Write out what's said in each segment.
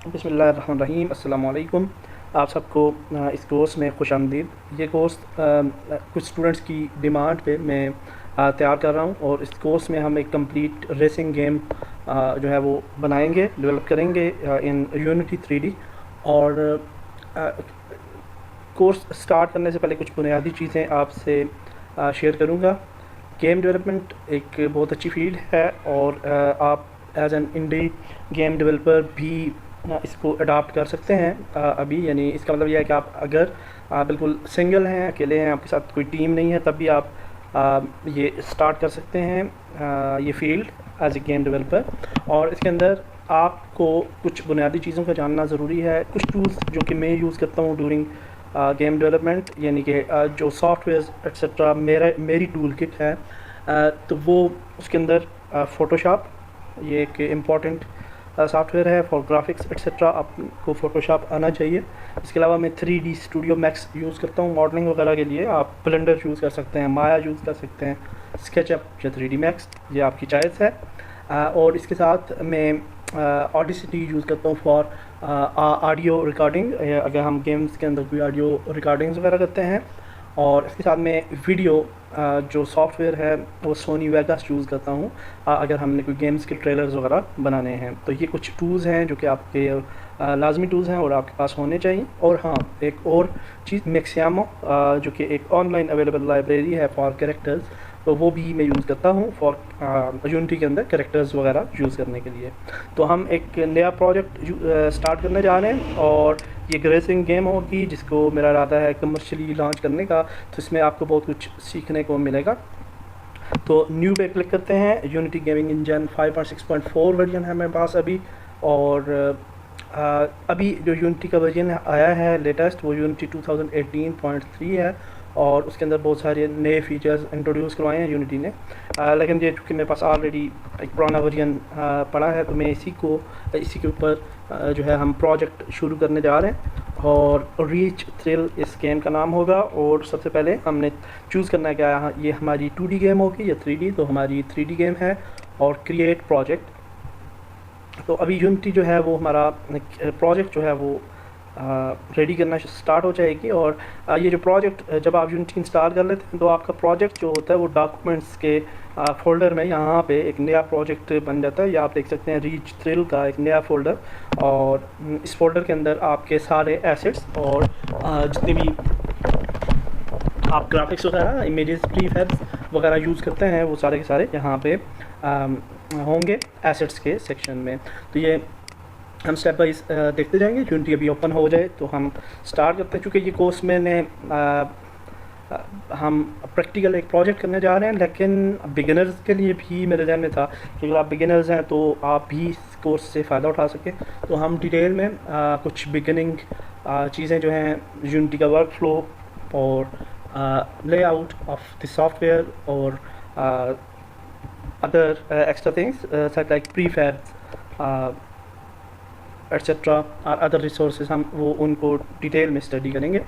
बिस्मिल्लाहिर्रहमानिर्रहीम। अस्सलाम वालेकुम। आप सबको इस कोर्स में खुशामदीद। ये कोर्स कुछ स्टूडेंट्स की डिमांड पे मैं तैयार कर रहा हूँ और इस कोर्स में हम एक कंप्लीट रेसिंग गेम जो है वो बनाएंगे, डेवलप करेंगे इन यूनिटी 3D। और अ, कोर्स स्टार्ट करने से पहले कुछ बुनियादी चीज़ें आपसे शेयर करूँगा। गेम डेवलपमेंट एक बहुत अच्छी फील्ड है और आप as an indie game developer भी इसको अडॉप्ट कर सकते हैं अभी। यानी इसका मतलब यह है कि आप अगर बिल्कुल सिंगल हैं, अकेले हैं, आपके साथ कोई टीम नहीं है, तब भी आप ये स्टार्ट कर सकते हैं ये field as a game developer. और इसके अंदर आपको कुछ बुनियादी चीज़ों का जानना ज़रूरी है। कुछ टूल्स जो कि मैं यूज़ करता हूँ ड्यूरिंग गेम डेवलपमेंट, यानी कि जो सॉफ्टवेयर एक्सेट्रा मेरी टूल किट है, तो वो उसके अंदर फ़ोटोशॉप ये एक इम्पॉर्टेंट सॉफ्टवेयर है फॉर ग्राफिक्स एक्सेट्रा। आपको फ़ोटोशॉप आना चाहिए। इसके अलावा मैं 3D स्टूडियो मैक्स यूज़ करता हूँ मॉडलिंग वगैरह के लिए। आप ब्लेंडर यूज़ कर सकते हैं, माया यूज़ कर सकते हैं, स्केचअप या 3D मैक्स, ये आपकी चॉइस है। और इसके साथ मैं ऑडिसिटी यूज़ करता हूँ फॉर ऑडियो रिकॉर्डिंग, अगर हम गेम्स के अंदर कोई ऑडियो रिकॉर्डिंग्स वगैरह करते हैं। और इसके साथ में वीडियो जो सॉफ्टवेयर है वो सोनी वेगास यूज़ करता हूँ अगर हमने कोई गेम्स के ट्रेलर्स वगैरह बनाने हैं। तो ये कुछ टूल्स हैं जो कि आपके लाजमी टूल्स हैं और आपके पास होने चाहिए। और हाँ, एक और चीज़ मिक्सियामो जो कि एक ऑनलाइन अवेलेबल लाइब्रेरी है फॉर कैरेक्टर्स, तो वो भी मैं यूज़ करता हूँ फॉर यूनिटी के अंदर कैरेक्टर्स वगैरह यूज़ करने के लिए। तो हम एक नया प्रोजेक्ट स्टार्ट करने जा रहे हैं और ये एक रेसिंग गेम होगी जिसको मेरा इरादा है कमर्शियली लॉन्च करने का। तो इसमें आपको बहुत कुछ सीखने को मिलेगा। तो न्यू पे क्लिक करते हैं। यूनिटी गेमिंग इंजन 5.6.4 वर्जन है मेरे पास अभी। और अभी जो यूनिटी का वर्जन आया है लेटेस्ट, वो यूनिटी 2018.3 है और उसके अंदर बहुत सारे नए फीचर्स इंट्रोड्यूस करवाए हैं यूनिटी ने। लेकिन ये चूँकि मेरे पास ऑलरेडी एक पुराना वर्जन पड़ा है, तो मैं इसी के ऊपर जो है हम प्रोजेक्ट शुरू करने जा रहे हैं। और रीच थ्रिल इस गेम का नाम होगा। और सबसे पहले हमने चूज़ करना है क्या ये हमारी 2D गेम होगी या 3D। तो हमारी 3D गेम है। और क्रिएट प्रोजेक्ट। तो अभी यूनिटी जो है वो हमारा प्रोजेक्ट जो है वो रेडी करना स्टार्ट हो जाएगी। और ये जो प्रोजेक्ट जब आप यूनिटी इंस्टॉल कर लेते हैं तो आपका प्रोजेक्ट जो होता है वो डॉक्यूमेंट्स के फ़ोल्डर में यहाँ पे एक नया प्रोजेक्ट बन जाता है। या आप देख सकते हैं रीच थ्रिल का एक नया फ़ोल्डर। और इस फोल्डर के अंदर आपके सारे एसेट्स और जितने भी आप ग्राफिक्स वगैरह, इमेजेस, प्रीफैब्स वगैरह यूज़ करते हैं, वो सारे के सारे यहाँ पे होंगे एसेट्स के सेक्शन में। तो ये हम स्टेप बाइज देखते जाएंगे। यूनिटी अभी ओपन हो जाए तो हम स्टार्ट करते हैं। चूँकि ये कोर्स मैंने हम प्रैक्टिकल एक प्रोजेक्ट करने जा रहे हैं, लेकिन बिगिनर्स के लिए भी मेरे ध्यान में था कि अगर आप बिगिनर्स हैं तो आप भी इस कोर्स से फ़ायदा उठा सकें। तो हम डिटेल में कुछ बिगिनिंग चीज़ें जो हैं, यूनिटी का वर्क फ्लो और लेआउट ऑफ द सॉफ्टवेयर और other extra things such like prefabs etcetera और अदर रिसोर्सेज, हम वो उनको डिटेल में स्टडी करेंगे।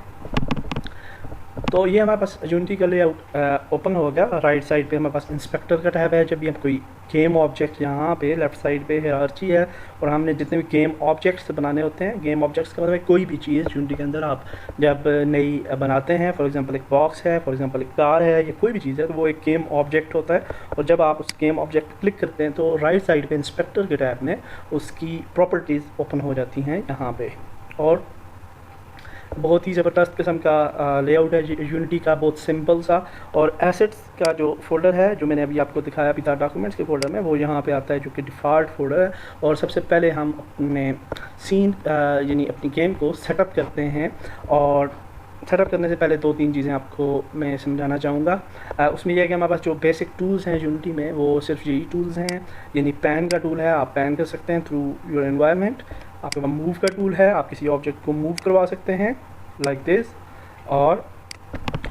तो ये हमारे पास यूनिटी का लेआउट ओपन हो गया। राइट साइड पे हमारे पास इंस्पेक्टर का टैब है। जब भी हम कोई गेम ऑब्जेक्ट, यहाँ पे लेफ़्ट साइड पे हायरार्की है और हमने जितने भी गेम ऑब्जेक्ट्स बनाने होते हैं, गेम ऑब्जेक्ट्स का मतलब कोई भी चीज़ यूनिटी के अंदर आप जब नई बनाते हैं, फॉर एग्जांपल एक बॉक्स है, फॉर एग्जांपल एक कार है, या कोई भी चीज़ है, तो वो एक गेम ऑब्जेक्ट होता है। और जब आप उस गेम ऑब्जेक्ट पर क्लिक करते हैं तो राइट साइड पर इंस्पेक्टर के टैब में उसकी प्रॉपर्टीज़ ओपन हो जाती हैं यहाँ पर। और बहुत ही ज़बरदस्त किस्म का लेआउट है यूनिटी का, बहुत सिंपल सा। और एसेट्स का जो फ़ोल्डर है जो मैंने अभी आपको दिखाया भी था डॉक्यूमेंट्स के फ़ोल्डर में, वो यहाँ पे आता है जो कि डिफ़ॉल्ट फ़ोल्डर है। और सबसे पहले हम अपने सीन यानी अपनी गेम को सेटअप करते हैं। और सेटअप करने से पहले 2-3 चीज़ें आपको मैं समझाना चाहूँगा। उसमें यह है कि हमारे पास जो बेसिक टूल्स हैं यूनिटी में, वो सिर्फ यही टूल्स हैं। यानी पैन का टूल है, आप पैन कर सकते हैं थ्रू योर एनवायरनमेंट। आपके पास मूव का टूल है, आप किसी ऑब्जेक्ट को मूव करवा सकते हैं लाइक दिस। और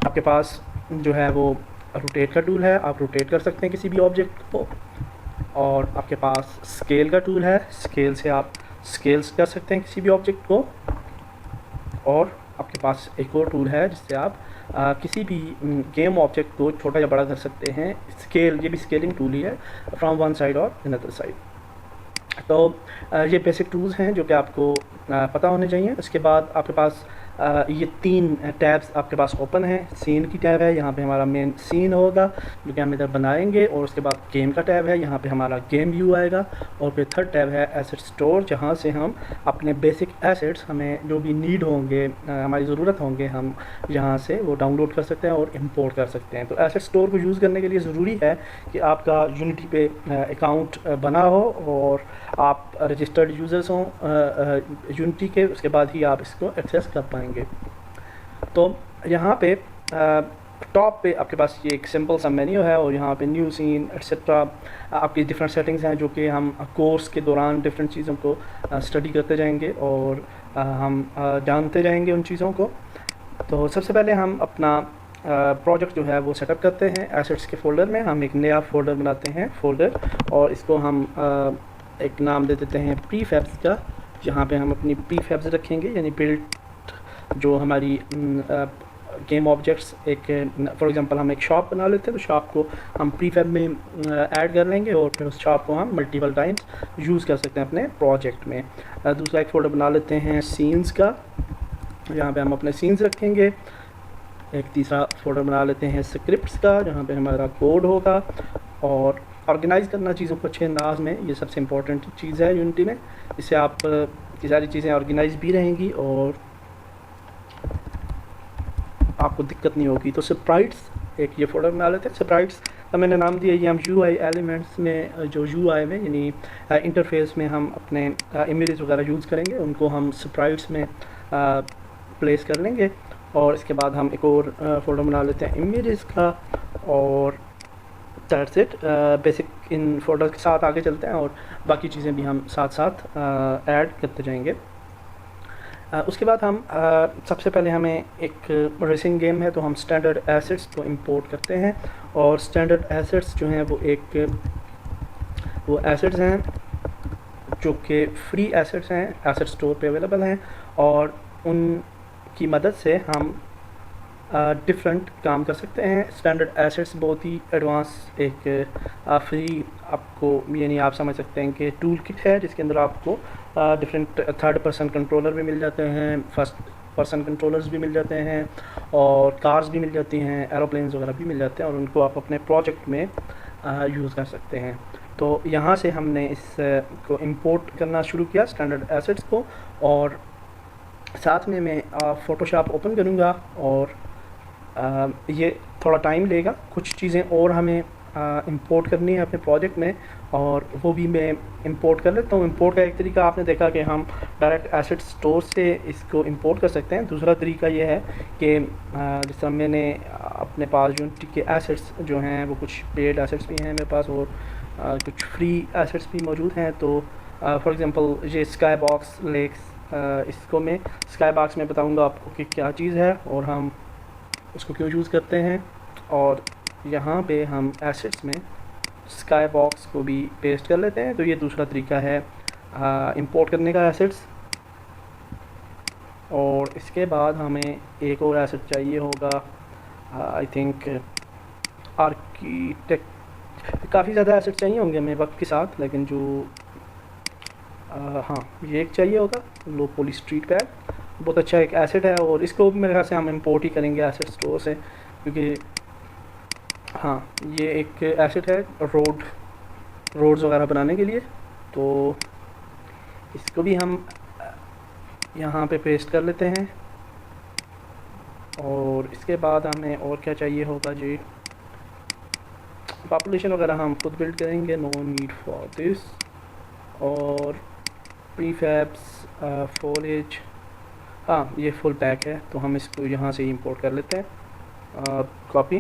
आपके पास जो है वो रोटेट का टूल है, आप रोटेट कर सकते हैं किसी भी ऑब्जेक्ट को। और आपके पास स्केल का टूल है, स्केल से आप स्केल्स कर सकते हैं किसी भी ऑब्जेक्ट को। और आपके पास एक और टूल है जिससे आप किसी भी गेम ऑब्जेक्ट को छोटा या बड़ा कर सकते हैं। स्केल, ये भी स्केलिंग टूल ही है, फ्रॉम वन साइड और अनदर साइड। तो ये बेसिक टूल्स हैं जो कि आपको पता होने चाहिए। उसके बाद आपके पास ये 3 टैब्स आपके पास ओपन हैं। सीन की टैब है, यहाँ पे हमारा मेन सीन होगा जो कि हम इधर बनाएंगे, और उसके बाद गेम का टैब है, यहाँ पे हमारा गेम व्यू आएगा, और फिर थर्ड टैब है एसेट स्टोर, जहाँ से हम अपने बेसिक एसेट्स हमें जो भी नीड होंगे, हमारी ज़रूरत होंगे, हम यहाँ से वो डाउनलोड कर सकते हैं और इंपोर्ट कर सकते हैं। तो एसेट स्टोर को यूज़ करने के लिए ज़रूरी है कि आपका यूनिटी पे अकाउंट बना हो और आप रजिस्टर्ड यूज़र्स हों यूनिटी के, उसके बाद ही आप इसको एक्सेस कर पाएंगे। तो यहाँ पे टॉप पे आपके पास ये एक सिंपल सा मेन्यू है, और यहाँ पे न्यू सीन एट्सेट्रा आपकी डिफरेंट सेटिंग्स हैं जो कि हम कोर्स के दौरान डिफरेंट चीज़ों को स्टडी करते जाएंगे और हम जानते जाएंगे उन चीज़ों को। तो सबसे पहले हम अपना प्रोजेक्ट जो है वो सेटअप करते हैं। एसेट्स के फ़ोल्डर में हम एक नया फ़ोल्डर बनाते हैं फोल्डर, और इसको हम एक नाम दे देते हैं प्रीफैब्स का, जहाँ पे हम अपनी प्रीफैब्स रखेंगे, यानी बिल्ट जो हमारी गेम ऑब्जेक्ट्स, एक फॉर एग्जांपल हम एक शॉप बना लेते हैं, तो शॉप को हम प्रीफैब में ऐड कर लेंगे, और फिर उस शॉप को हम मल्टीपल टाइम्स यूज़ कर सकते हैं अपने प्रोजेक्ट में। दूसरा एक फ़ोल्डर बना लेते हैं सीन्स का, यहाँ पे हम अपने सीन्स रखेंगे। एक तीसरा फोल्डर बना लेते हैं स्क्रिप्ट्स का, जहाँ पे हमारा कोड होगा, और ऑर्गेनाइज़ करना चीज़ों को अच्छे अंदाज में, ये सबसे इम्पोर्टेंट चीज़ है यूनिटी में। इससे आप की सारी चीज़ें ऑर्गेनाइज भी रहेंगी और आपको दिक्कत नहीं होगी। तो स्प्राइट्स एक ये फोल्डर बना लेते हैं। स्प्राइट्स का मैंने नाम दिया, ये हम UI एलिमेंट्स में जो UI में यानी इंटरफेस में हम अपने इमेजेस वगैरह यूज़ करेंगे, उनको हम स्प्राइट्स में प्लेस कर लेंगे। और इसके बाद हम एक और फोल्डर बना लेते हैं इमेजेस का, और that's it. Basic in folder के साथ आगे चलते हैं और बाकी चीज़ें भी हम साथ साथ ऐड करते जाएंगे। उसके बाद हम सबसे पहले हमें एक रेसिंग गेम है, तो हम स्टैंडर्ड एसेट्स को इंपोर्ट करते हैं। और स्टैंडर्ड एसेट्स जो हैं वो एसेट्स हैं जो कि फ्री एसेट्स हैं, एसेट स्टोर पे अवेलेबल हैं, और उनकी मदद से हम डिफरेंट काम कर सकते हैं। स्टैंडर्ड एसेट्स बहुत ही एडवांस एक फ्री आपको, यानी आप समझ सकते हैं कि टूल किट है, जिसके अंदर आपको डिफरेंट थर्ड पर्सन कंट्रोलर भी मिल जाते हैं, फर्स्ट पर्सन कंट्रोलर्स भी मिल जाते हैं, और कार्स भी मिल जाती हैं, एरोप्लेन्स वगैरह भी मिल जाते हैं, और उनको आप अपने प्रोजेक्ट में यूज़ कर सकते हैं। तो यहाँ से हमने इस को इंपोर्ट करना शुरू किया स्टैंडर्ड एसेट्स को, और साथ में मैं फ़ोटोशॉप ओपन करूँगा, और ये थोड़ा टाइम लेगा, कुछ चीज़ें और हमें इंपोर्ट करनी है अपने प्रोजेक्ट में, और वो भी मैं इंपोर्ट कर लेता हूँ। इंपोर्ट का एक तरीका आपने देखा कि हम डायरेक्ट एसेट स्टोर से इसको इंपोर्ट कर सकते हैं। दूसरा तरीका ये है कि जिस तरह मैंने अपने पास यूनिटी के एसेट्स जो हैं वो कुछ पेड एसेट्स भी हैं मेरे पास, और कुछ फ्री एसेट्स भी मौजूद हैं। तो फॉर एग्ज़ाम्पल ये स्काई बॉक्स लेक्स, इसको मैं स्काई बॉक्स में बताऊँगा आपको कि क्या चीज़ है और हम उसको क्यों यूज़ करते हैं। और यहाँ पे हम एसेट्स में स्काई बॉक्स को भी पेस्ट कर लेते हैं। तो ये दूसरा तरीका है इंपोर्ट करने का एसेट्स। और इसके बाद हमें एक और एसेट चाहिए होगा, आई थिंक आर्किटेक्ट। काफ़ी ज़्यादा एसेट चाहिए होंगे हमें वक्त के साथ, लेकिन जो हाँ ये एक चाहिए होगा, लो पोली स्ट्रीट पैड, बहुत अच्छा एक एसेट है, और इसको मेरे ख्याल से हम इंपोर्ट ही करेंगे एसेट स्टोर से, क्योंकि हाँ ये एक एसेट है रोड्स वगैरह बनाने के लिए। तो इसको भी हम यहाँ पे पेस्ट कर लेते हैं। और इसके बाद हमें और क्या चाहिए होगा जी, पॉपुलेशन वगैरह हम खुद बिल्ड करेंगे, नो नीड फॉर दिस। और प्रीफैब्स फॉरेज, हाँ ये फुल पैक है, तो हम इसको यहाँ से इंपोर्ट कर लेते हैं, कॉपी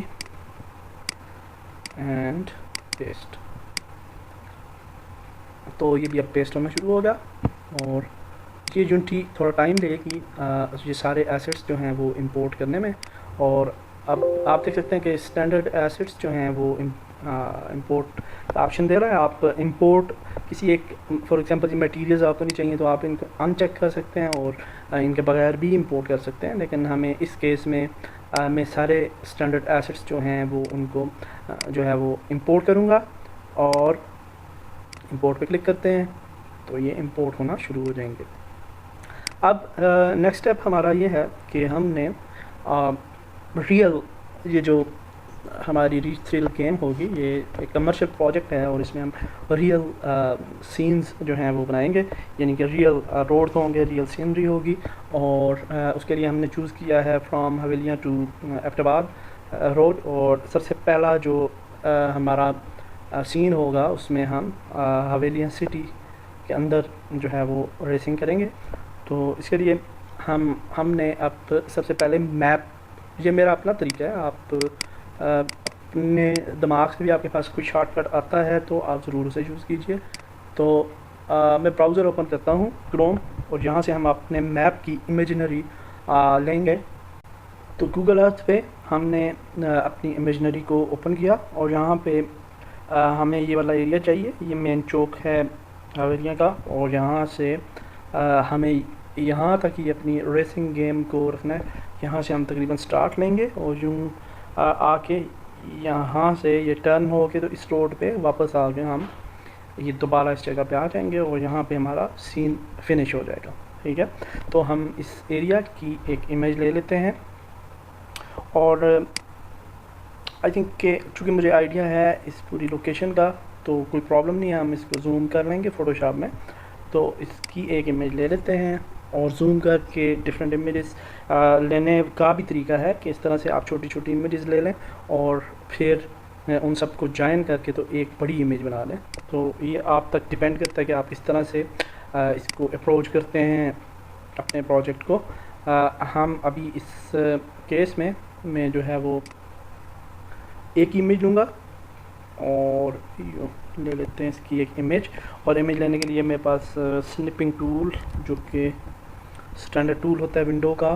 एंड पेस्ट। तो ये भी अब पेस्ट होना शुरू हो गया, और ये यूनिटी थोड़ा टाइम लेगी ये सारे एसेट्स जो हैं वो इंपोर्ट करने में। और अब आप देख सकते हैं कि स्टैंडर्ड एसेट्स जो हैं वो इंपोर्ट का ऑप्शन दे रहा है। आप इंपोर्ट किसी एक, फॉर एग्जांपल मटेरियल्स आपको नहीं चाहिए तो आप इनको अनचेक कर सकते हैं और इनके बगैर भी इंपोर्ट कर सकते हैं। लेकिन हमें इस केस में मैं सारे स्टैंडर्ड एसेट्स जो हैं वो उनको जो है वो इंपोर्ट करूँगा, और इंपोर्ट पे क्लिक करते हैं। तो ये इंपोर्ट होना शुरू हो जाएंगे। अब नेक्स्ट स्टेप हमारा ये है कि हमने रियल ये जो हमारी रीच थ्रिल गेम होगी, ये एक कमर्शियल प्रोजेक्ट है और इसमें हम रियल सीन्स जो हैं वो बनाएंगे, यानी कि रियल रोड होंगे, रियल सीनरी होगी। और उसके लिए हमने चूज़ किया है फ्रॉम हवेलियाँ टू एबटाबाद रोड। और सबसे पहला जो हमारा सीन होगा उसमें हम हवेलियाँ सिटी के अंदर जो है वो रेसिंग करेंगे। तो इसके लिए हमने अब सबसे पहले मैप, ये मेरा अपना तरीका है, आप अपने दिमाग से भी आपके पास कोई शॉर्टकट आता है तो आप ज़रूर उसे यूज़ कीजिए। तो मैं ब्राउज़र ओपन करता हूँ क्रोम, और यहाँ से हम अपने मैप की इमेजिनरी लेंगे। तो गूगल अर्थ पे हमने अपनी इमेजिनरी को ओपन किया और यहाँ पे हमें ये वाला एरिया चाहिए, ये मेन चौक है हवेलियाँ का, और यहाँ से हमें यहाँ तक ही अपनी रेसिंग गेम को रखना है। यहाँ से हम तकरीबन स्टार्ट लेंगे और यूँ आके यहाँ से ये टर्न हो के तो इस रोड पे वापस आके हम ये दोबारा इस जगह पे आ जाएंगे और यहाँ पे हमारा सीन फिनिश हो जाएगा। ठीक है, तो हम इस एरिया की एक इमेज ले लेते हैं और आई थिंक कि चूँकि मुझे आइडिया है इस पूरी लोकेशन का तो कोई प्रॉब्लम नहीं है, हम इसको जूम कर लेंगे फ़ोटोशॉप में। तो इसकी एक इमेज ले लेते हैं और जूम करके डिफरेंट इमेजेस लेने का भी तरीका है कि इस तरह से आप छोटी छोटी इमेजेस ले लें और फिर उन सबको जॉइन करके तो एक बड़ी इमेज बना लें। तो ये आप तक डिपेंड करता है कि आप किस तरह से इसको अप्रोच करते हैं अपने प्रोजेक्ट को। हम अभी इस केस में मैं जो है वो एक इमेज लूँगा और ले लेते हैं इसकी एक इमेज। और इमेज लेने के लिए मेरे पास स्निपिंग टूल, जो कि स्टैंडर्ड टूल होता है विंडो का,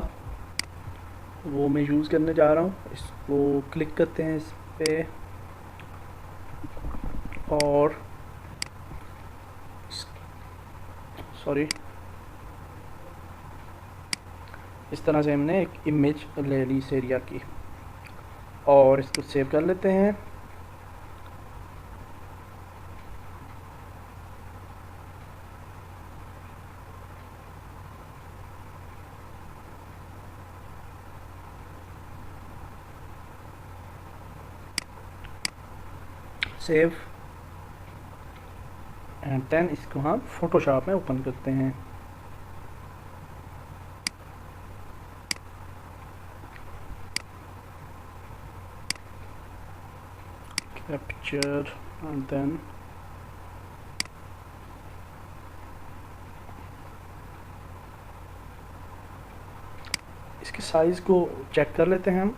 वो मैं यूज़ करने जा रहा हूँ। इसको क्लिक करते हैं इस पे और सॉरी इस तरह से हमने एक इमेज ले ली इस एरिया की और इसको सेव कर लेते हैं। सेव एंड देन इसको हम फोटोशॉप में ओपन करते हैं। कैप्चर एंड देन इसके साइज़ को चेक कर लेते हैं हम।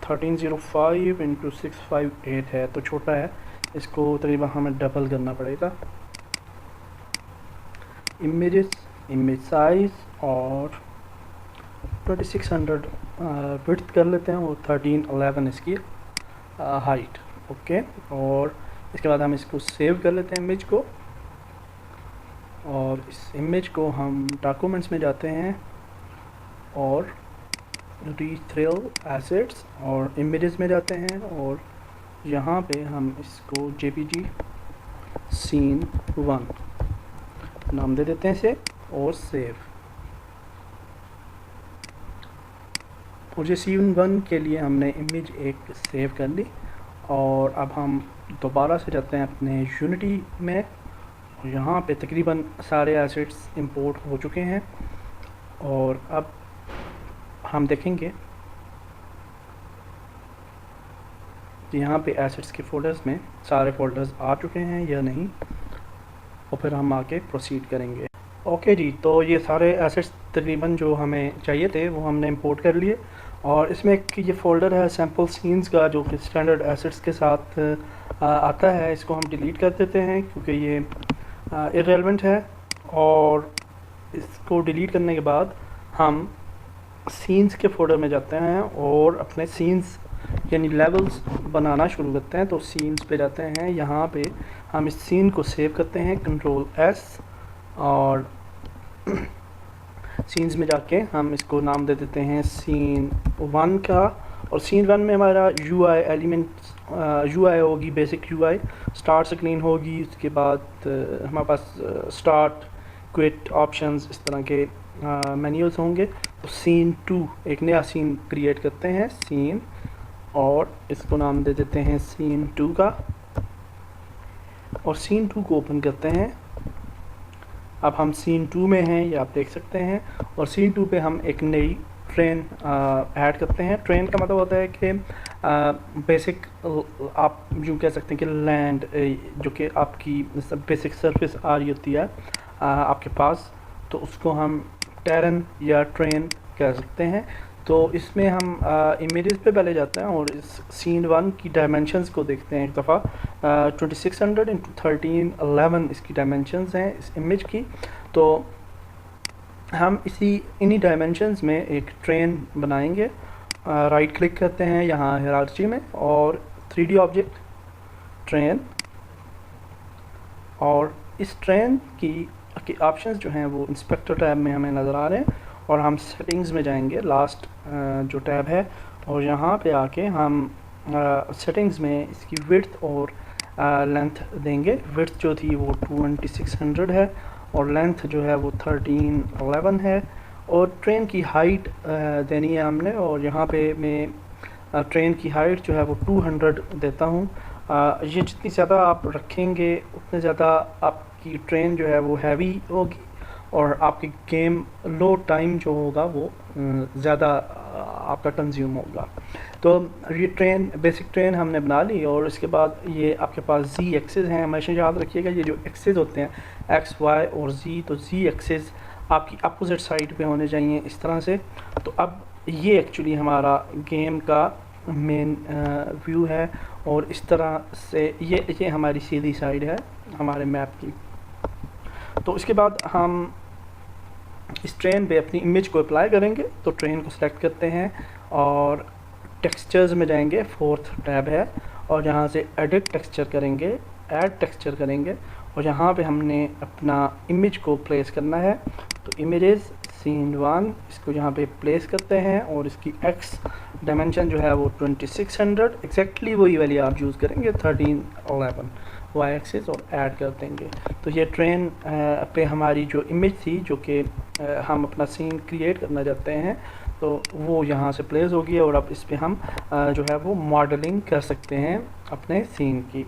थर्टीन 1305 इंटू 658 है तो छोटा है, इसको तकरीबन हमें डबल करना पड़ेगा। इमेजेस, इमेज साइज़ और 2600 विड्थ कर लेते हैं और 1311 इसकी हाइट। ओके, और इसके बाद हम इसको सेव कर लेते हैं इमेज को और इस इमेज को हम डॉक्यूमेंट्स में जाते हैं और रीच थ्रिल एसेट्स और इमेजेस में जाते हैं और यहाँ पे हम इसको JPG सीन 1 नाम दे देते हैं इसे और सेव। और ये सीन 1 के लिए हमने इमेज एक सेव कर ली और अब हम दोबारा से जाते हैं अपने यूनिटी में और यहाँ पे तकरीबन सारे एसेट्स इंपोर्ट हो चुके हैं और अब हम देखेंगे कि यहाँ पे एसेट्स के फ़ोल्डर्स में सारे फ़ोल्डर्स आ चुके हैं या नहीं, और फिर हम आगे प्रोसीड करेंगे। ओके जी, तो ये सारे एसेट्स तकरीबन जो हमें चाहिए थे वो हमने इंपोर्ट कर लिए और इसमें एक ये फ़ोल्डर है सैम्पल सीन्स का जो कि स्टैंडर्ड एसेट्स के साथ आता है। इसको हम डिलीट कर देते हैं क्योंकि ये इर्रेलेवेंट है और इसको डिलीट करने के बाद हम सीन्स के फोल्डर में जाते हैं और अपने सीन्स यानी लेवल्स बनाना शुरू करते हैं। तो सीन्स पे जाते हैं, यहाँ पे हम इस सीन को सेव करते हैं Ctrl+S और सीन्स में जाके हम इसको नाम दे देते हैं सीन 1 का और सीन 1 में हमारा UI एलिमेंट्स, UI होगी, बेसिक UI स्टार्ट स्क्रीन होगी, उसके बाद हमारे पास स्टार्ट, क्विट, ऑप्शंस, इस तरह के मेन्यूज़ होंगे। तो सीन 2 एक नया सीन क्रिएट करते हैं, सीन, और इसको नाम दे देते हैं सीन 2 का, और सीन 2 को ओपन करते हैं। अब हम सीन 2 में हैं, ये आप देख सकते हैं, और सीन 2 पे हम एक नई ट्रेन ऐड करते हैं। ट्रेन का मतलब होता है कि बेसिक, आप यूँ कह सकते हैं कि लैंड, जो कि आपकी बेसिक सरफेस आ रही होती है आपके पास, तो उसको हम टेरन या ट्रेन कह सकते हैं। तो इसमें हम इमेजेस पे पहले जाते हैं और इस सीन 1 की डायमेंशंस को देखते हैं एक दफ़ा। 2600 इंटू 1311 इसकी डायमेंशंस हैं इस इमेज की। तो हम इन्हीं डायमेंशंस में एक ट्रेन बनाएंगे। राइट क्लिक करते हैं यहाँ हायरार्की में, और 3D ऑब्जेक्ट, ट्रेन, और इस ट्रेन की ऑप्शंस जो हैं वो इंस्पेक्टर टैब में हमें नज़र आ रहे हैं, और हम सेटिंग्स में जाएंगे, लास्ट जो टैब है, और यहाँ पे आके हम सेटिंग्स में इसकी विड्थ और लेंथ देंगे। विड्थ जो थी वो 2600 है, और लेंथ जो है वो 1311 है, और ट्रेन की हाइट देनी है हमने, और यहाँ पे मैं ट्रेन की हाइट जो है वो 200 देता हूँ। ये जितनी ज़्यादा आप रखेंगे उतने ज़्यादा आपकी ट्रेन जो है वो हैवी होगी, और आपकी गेम लो टाइम जो होगा वो ज़्यादा आपका कंज्यूम होगा। तो ये ट्रेन, बेसिक ट्रेन हमने बना ली, और इसके बाद ये आपके पास Z एक्सिस हैं। हमेशा याद रखिएगा ये जो एक्सिस होते हैं X, Y और Z, तो Z एक्सिस आपकी अपोजिट साइड पे होने चाहिए इस तरह से। तो अब ये एक्चुअली हमारा गेम का मेन व्यू है, और इस तरह से ये हमारी सीधी साइड है हमारे मैप की। तो इसके बाद हम इस ट्रेन पे अपनी इमेज को अप्लाई करेंगे। तो ट्रेन को सिलेक्ट करते हैं और टेक्सचर्स में जाएंगे, 4th टैब है, और यहाँ से एडिट टेक्सचर करेंगे, ऐड टेक्सचर करेंगे, और यहाँ पे हमने अपना इमेज को प्लेस करना है। तो इमेजेस सीन 1 इसको यहाँ पे प्लेस करते हैं, और इसकी X डायमेंशन जो है वो 2600 एग्जैक्टली वही वाली आप यूज़ करेंगे, 1311 Y एक्सिस, और ऐड कर देंगे। तो ये ट्रेन पे हमारी जो इमेज थी, जो कि हम अपना सीन क्रिएट करना चाहते हैं, तो वो यहाँ से प्लेस होगी, और अब इस पे हम जो है वो मॉडलिंग कर सकते हैं अपने सीन की।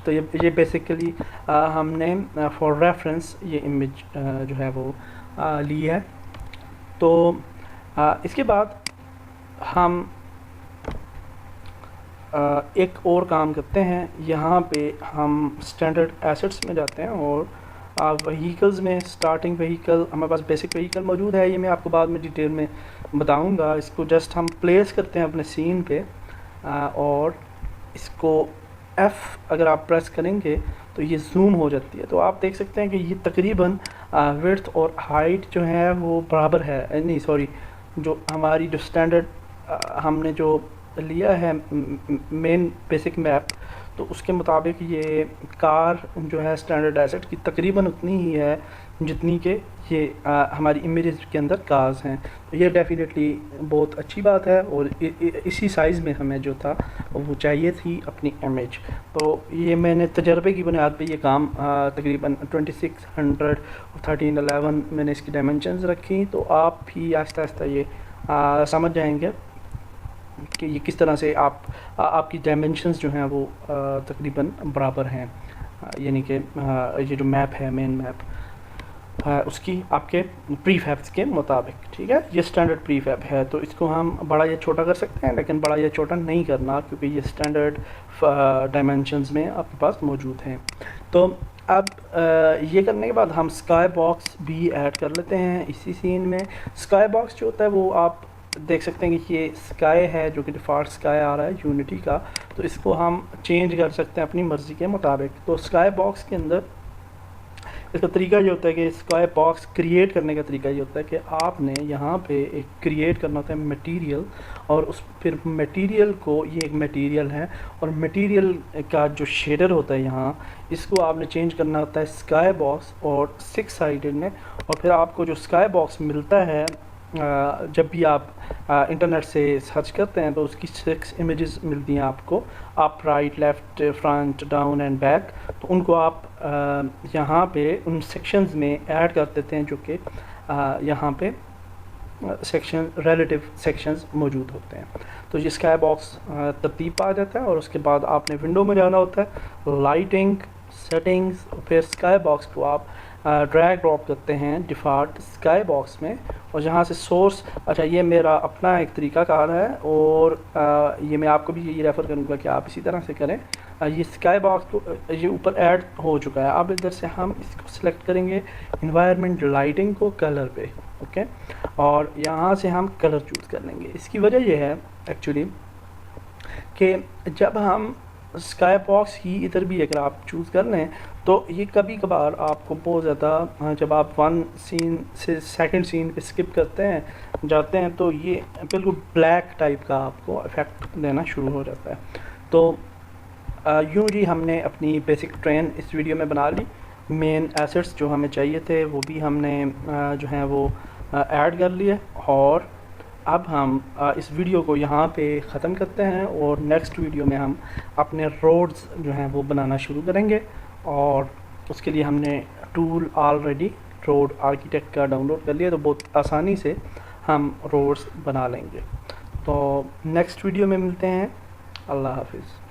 तो ये बेसिकली हमने फॉर रेफरेंस ये इमेज जो है वो ली है। तो इसके बाद हम एक और काम करते हैं। यहाँ पे हम स्टैंडर्ड एसेट्स में जाते हैं, और व्हीकल्स में स्टार्टिंग व्हीकल हमारे पास बेसिक व्हीकल मौजूद है, ये मैं आपको बाद में डिटेल में बताऊंगा। इसको जस्ट हम प्लेस करते हैं अपने सीन पे, और इसको F अगर आप प्रेस करेंगे तो ये जूम हो जाती है। तो आप देख सकते हैं कि ये तकरीबन विड्थ और हाइट जो है वो बराबर है, नहीं सॉरी, जो हमारी जो स्टैंडर्ड हमने जो लिया है मेन बेसिक मैप, तो उसके मुताबिक ये कार जो है स्टैंडर्ड एसेट की तकरीबन उतनी ही है जितनी के ये हमारी इमेजेस के अंदर कार्स हैं। तो ये डेफिनेटली बहुत अच्छी बात है, और इसी साइज़ में हमें जो था वो चाहिए थी अपनी इमेज। तो ये मैंने तजर्बे की बुनियाद पे ये काम तकरीबन 2600 और 1311 मैंने इसकी डायमेंशंस रखी। तो आप भी आहिस्ता आहिस्ता ये समझ जाएंगे कि ये किस तरह से आपकी डायमेंशंस जो हैं वो तकरीबन बराबर हैं, यानी कि ये जो मैप है मेन मैप उसकी आपके प्रीफैब्स के मुताबिक, ठीक है। ये स्टैंडर्ड प्रीफैब है, तो इसको हम बड़ा या छोटा कर सकते हैं, लेकिन बड़ा या छोटा नहीं करना, क्योंकि ये स्टैंडर्ड डायमेंशंस में आपके पास मौजूद हैं। तो अब ये करने के बाद हम स्काई बॉक्स भी ऐड कर लेते हैं इसी सीन में। स्काई बॉक्स जो होता है वो आप देख सकते हैं कि ये स्काई है, जो कि डिफ़ॉल्ट स्काई आ रहा है यूनिटी का, तो इसको हम चेंज कर सकते हैं अपनी मर्ज़ी के मुताबिक। तो स्काई बॉक्स के अंदर इसका तरीका ये होता है कि स्काई बॉक्स क्रिएट करने का तरीका ये होता है कि आपने यहाँ पे एक क्रिएट करना होता है मटेरियल, और उस फिर मटेरियल को, ये एक मटेरियल है, और मटेरियल का जो शेडर होता है यहाँ, इसको आपने चेंज करना होता है स्काई बॉक्स और 6 साइडेड में। और फिर आपको जो स्काई बॉक्स मिलता है जब भी आप इंटरनेट से सर्च करते हैं तो उसकी 6 इमेजेस मिलती हैं आपको, up, right, left, front, down and back. तो उनको आप यहाँ पे उन सेक्शंस में ऐड कर देते हैं, जो कि यहाँ पे सेक्शन रिलेटिव सेक्शंस मौजूद होते हैं। तो ये स्काई बॉक्स तरतीब पा जाता है, और उसके बाद आपने विंडो में जाना होता है, लाइटिंग, सेटिंग्स, फिर स्काई बॉक्स को आप ड्रैग ड्रॉप करते हैं डिफ़ॉल्ट स्काई बॉक्स में, और जहाँ से सोर्स, अच्छा ये मेरा अपना एक तरीक़ाकार है, और ये मैं आपको भी यही रेफ़र करूँगा कि आप इसी तरह से करें। ये स्काई बॉक्स को ये ऊपर ऐड हो चुका है। अब इधर से हम इसको सिलेक्ट करेंगे इन्वायरमेंट लाइटिंग को कलर पे, ओके, और यहाँ से हम कलर चूज़ कर लेंगे। इसकी वजह यह है एक्चुअली कि जब हम स्काई बॉक्स ही इधर भी अगर आप चूज़ कर लें तो ये कभी कभार आपको बहुत ज़्यादा, जब आप वन सीन से सेकंड सीन पे स्किप करते हैं जाते हैं तो ये बिल्कुल ब्लैक टाइप का आपको इफ़ेक्ट देना शुरू हो जाता है। तो यूँ ही हमने अपनी बेसिक ट्रेन इस वीडियो में बना ली। मेन एसेट्स जो हमें चाहिए थे वो भी हमने जो हैं वो ऐड कर लिए, और अब हम इस वीडियो को यहाँ पे ख़त्म करते हैं, और नेक्स्ट वीडियो में हम अपने रोड्स जो हैं वो बनाना शुरू करेंगे। और उसके लिए हमने टूल ऑलरेडी रोड आर्किटेक्ट का डाउनलोड कर लिया, तो बहुत आसानी से हम रोड्स बना लेंगे। तो नेक्स्ट वीडियो में मिलते हैं। अल्लाह हाफिज़।